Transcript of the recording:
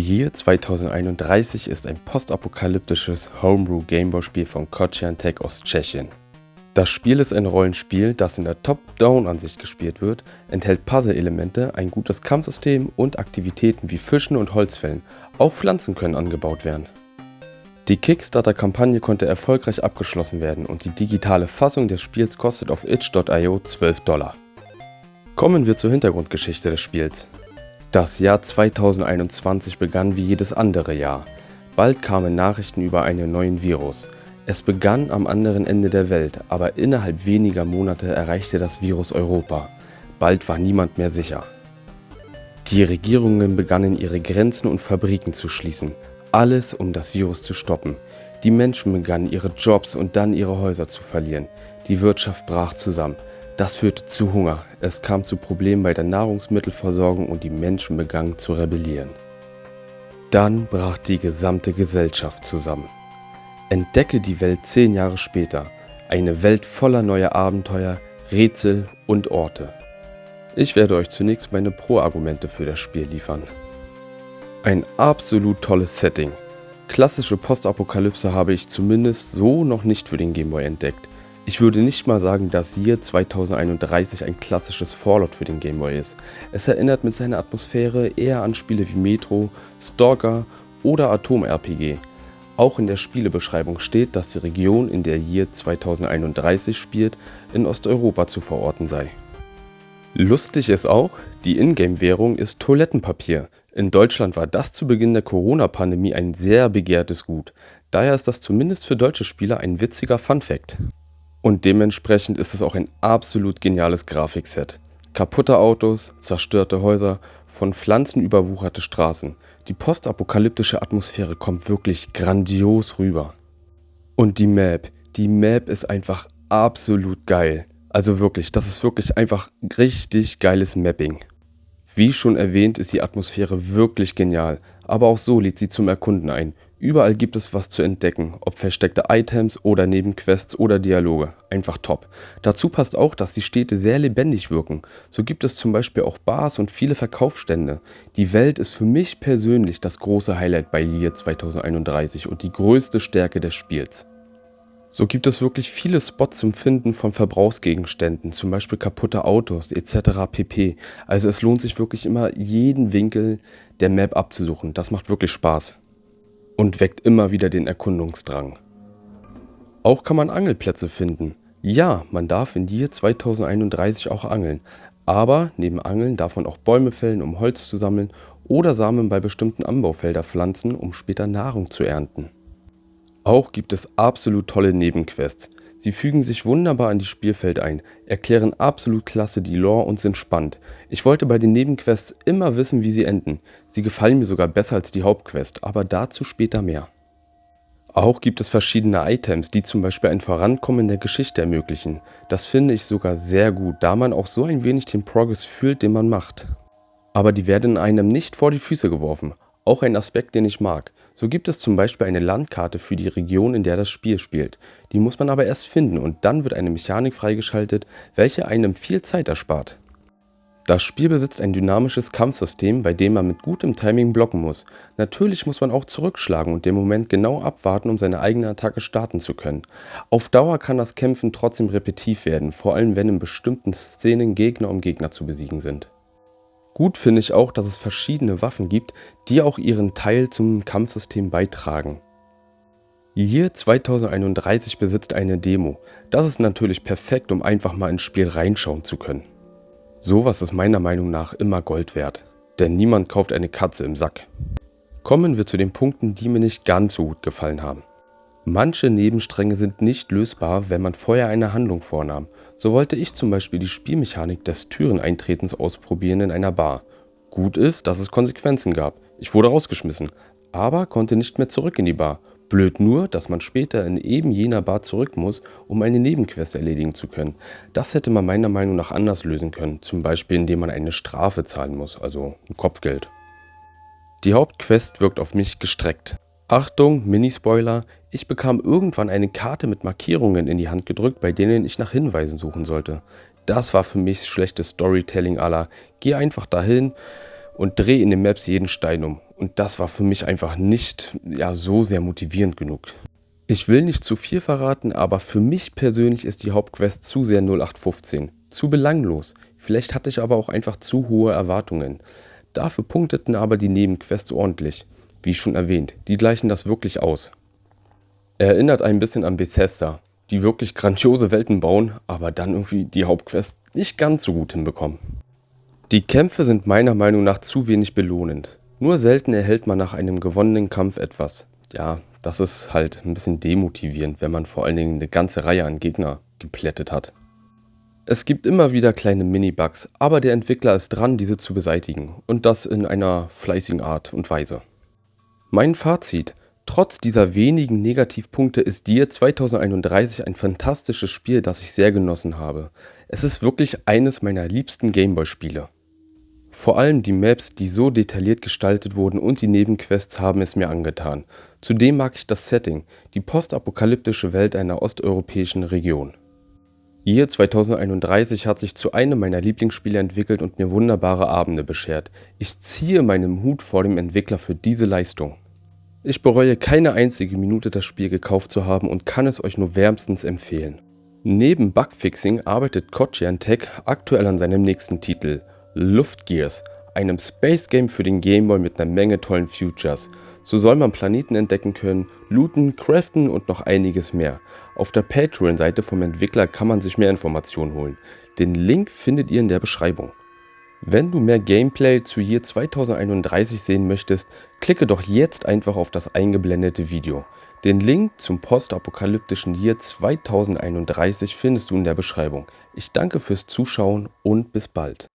Year 2031 ist ein postapokalyptisches Homebrew-Gameboy-Spiel von Kotian Tech aus Tschechien. Das Spiel ist ein Rollenspiel, das in der Top-Down-Ansicht gespielt wird, enthält Puzzle-Elemente, ein gutes Kampfsystem und Aktivitäten wie Fischen und Holzfällen. Auch Pflanzen können angebaut werden. Die Kickstarter-Kampagne konnte erfolgreich abgeschlossen werden und die digitale Fassung des Spiels kostet auf itch.io $12. Kommen wir zur Hintergrundgeschichte des Spiels. Das Jahr 2021 begann wie jedes andere Jahr. Bald kamen Nachrichten über einen neuen Virus. Es begann am anderen Ende der Welt, aber innerhalb weniger Monate erreichte das Virus Europa. Bald war niemand mehr sicher. Die Regierungen begannen ihre Grenzen und Fabriken zu schließen. Alles, um das Virus zu stoppen. Die Menschen begannen ihre Jobs und dann ihre Häuser zu verlieren. Die Wirtschaft brach zusammen. Das führte zu Hunger, es kam zu Problemen bei der Nahrungsmittelversorgung und die Menschen begannen zu rebellieren. Dann brach die gesamte Gesellschaft zusammen. Entdecke die Welt 10 Jahre später, eine Welt voller neuer Abenteuer, Rätsel und Orte. Ich werde euch zunächst meine Pro-Argumente für das Spiel liefern. Ein absolut tolles Setting. Klassische Postapokalypse habe ich zumindest so noch nicht für den Gameboy entdeckt. Ich würde nicht mal sagen, dass Year 2031 ein klassisches Fallout für den Gameboy ist. Es erinnert mit seiner Atmosphäre eher an Spiele wie Metro, Stalker oder Atom-RPG. Auch in der Spielebeschreibung steht, dass die Region, in der Year 2031 spielt, in Osteuropa zu verorten sei. Lustig ist auch, die Ingame-Währung ist Toilettenpapier. In Deutschland war das zu Beginn der Corona-Pandemie ein sehr begehrtes Gut. Daher ist das zumindest für deutsche Spieler ein witziger Fun-Fact. Und dementsprechend ist es auch ein absolut geniales Grafikset. Kaputte Autos, zerstörte Häuser, von Pflanzen überwucherte Straßen. Die postapokalyptische Atmosphäre kommt wirklich grandios rüber. Und die Map ist einfach absolut geil. Also wirklich, das ist wirklich einfach richtig geiles Mapping. Wie schon erwähnt, ist die Atmosphäre wirklich genial, aber auch so lädt sie zum Erkunden ein. Überall gibt es was zu entdecken, ob versteckte Items oder Nebenquests oder Dialoge. Einfach top. Dazu passt auch, dass die Städte sehr lebendig wirken. So gibt es zum Beispiel auch Bars und viele Verkaufsstände. Die Welt ist für mich persönlich das große Highlight bei Year 2031 und die größte Stärke des Spiels. So gibt es wirklich viele Spots zum Finden von Verbrauchsgegenständen, zum Beispiel kaputte Autos etc. pp. Also es lohnt sich wirklich immer, jeden Winkel der Map abzusuchen. Das macht wirklich Spaß und weckt immer wieder den Erkundungsdrang. Auch kann man Angelplätze finden. Ja, man darf in Year 2031 auch angeln, aber neben Angeln darf man auch Bäume fällen, um Holz zu sammeln oder Samen bei bestimmten Anbaufeldern pflanzen, um später Nahrung zu ernten. Auch gibt es absolut tolle Nebenquests. Sie fügen sich wunderbar in die Spielwelt ein, erklären absolut klasse die Lore und sind spannend. Ich wollte bei den Nebenquests immer wissen, wie sie enden. Sie gefallen mir sogar besser als die Hauptquest, aber dazu später mehr. Auch gibt es verschiedene Items, die zum Beispiel ein Vorankommen in der Geschichte ermöglichen. Das finde ich sogar sehr gut, da man auch so ein wenig den Progress fühlt, den man macht. Aber die werden einem nicht vor die Füße geworfen. Auch ein Aspekt, den ich mag. So gibt es zum Beispiel eine Landkarte für die Region, in der das Spiel spielt. Die muss man aber erst finden und dann wird eine Mechanik freigeschaltet, welche einem viel Zeit erspart. Das Spiel besitzt ein dynamisches Kampfsystem, bei dem man mit gutem Timing blocken muss. Natürlich muss man auch zurückschlagen und den Moment genau abwarten, um seine eigene Attacke starten zu können. Auf Dauer kann das Kämpfen trotzdem repetitiv werden, vor allem wenn in bestimmten Szenen Gegner um Gegner zu besiegen sind. Gut finde ich auch, dass es verschiedene Waffen gibt, die auch ihren Teil zum Kampfsystem beitragen. Year 2031 besitzt eine Demo. Das ist natürlich perfekt, um einfach mal ins Spiel reinschauen zu können. Sowas ist meiner Meinung nach immer Gold wert, denn niemand kauft eine Katze im Sack. Kommen wir zu den Punkten, die mir nicht ganz so gut gefallen haben. Manche Nebenstränge sind nicht lösbar, wenn man vorher eine Handlung vornahm. So wollte ich zum Beispiel die Spielmechanik des Türeneintretens ausprobieren in einer Bar. Gut ist, dass es Konsequenzen gab. Ich wurde rausgeschmissen, aber konnte nicht mehr zurück in die Bar. Blöd nur, dass man später in eben jener Bar zurück muss, um eine Nebenquest erledigen zu können. Das hätte man meiner Meinung nach anders lösen können, zum Beispiel indem man eine Strafe zahlen muss, also ein Kopfgeld. Die Hauptquest wirkt auf mich gestreckt. Achtung, Minispoiler, ich bekam irgendwann eine Karte mit Markierungen in die Hand gedrückt, bei denen ich nach Hinweisen suchen sollte. Das war für mich schlechtes Storytelling à la, geh einfach dahin und drehe in den Maps jeden Stein um. Und das war für mich einfach nicht so sehr motivierend genug. Ich will nicht zu viel verraten, aber für mich persönlich ist die Hauptquest zu sehr 0815. Zu belanglos. Vielleicht hatte ich aber auch einfach zu hohe Erwartungen. Dafür punkteten aber die Nebenquests ordentlich. Wie schon erwähnt, die gleichen das wirklich aus. Erinnert ein bisschen an Bethesda, die wirklich grandiose Welten bauen, aber dann irgendwie die Hauptquest nicht ganz so gut hinbekommen. Die Kämpfe sind meiner Meinung nach zu wenig belohnend. Nur selten erhält man nach einem gewonnenen Kampf etwas. Ja, das ist halt ein bisschen demotivierend, wenn man vor allen Dingen eine ganze Reihe an Gegner geplättet hat. Es gibt immer wieder kleine Mini-Bugs, aber der Entwickler ist dran, diese zu beseitigen. Und das in einer fleißigen Art und Weise. Mein Fazit: Trotz dieser wenigen Negativpunkte ist Dir 2031 ein fantastisches Spiel, das ich sehr genossen habe. Es ist wirklich eines meiner liebsten Gameboy-Spiele. Vor allem die Maps, die so detailliert gestaltet wurden, und die Nebenquests haben es mir angetan. Zudem mag ich das Setting, die postapokalyptische Welt einer osteuropäischen Region. Year 2031 hat sich zu einem meiner Lieblingsspiele entwickelt und mir wunderbare Abende beschert. Ich ziehe meinen Hut vor dem Entwickler für diese Leistung. Ich bereue keine einzige Minute, das Spiel gekauft zu haben, und kann es euch nur wärmstens empfehlen. Neben Bugfixing arbeitet Kochian Tech aktuell an seinem nächsten Titel, Luftgears, einem Space Game für den Gameboy mit einer Menge tollen Features. So soll man Planeten entdecken können, looten, craften und noch einiges mehr. Auf der Patreon-Seite vom Entwickler kann man sich mehr Informationen holen. Den Link findet ihr in der Beschreibung. Wenn du mehr Gameplay zu Year 2031 sehen möchtest, klicke doch jetzt einfach auf das eingeblendete Video. Den Link zum postapokalyptischen Year 2031 findest du in der Beschreibung. Ich danke fürs Zuschauen und bis bald.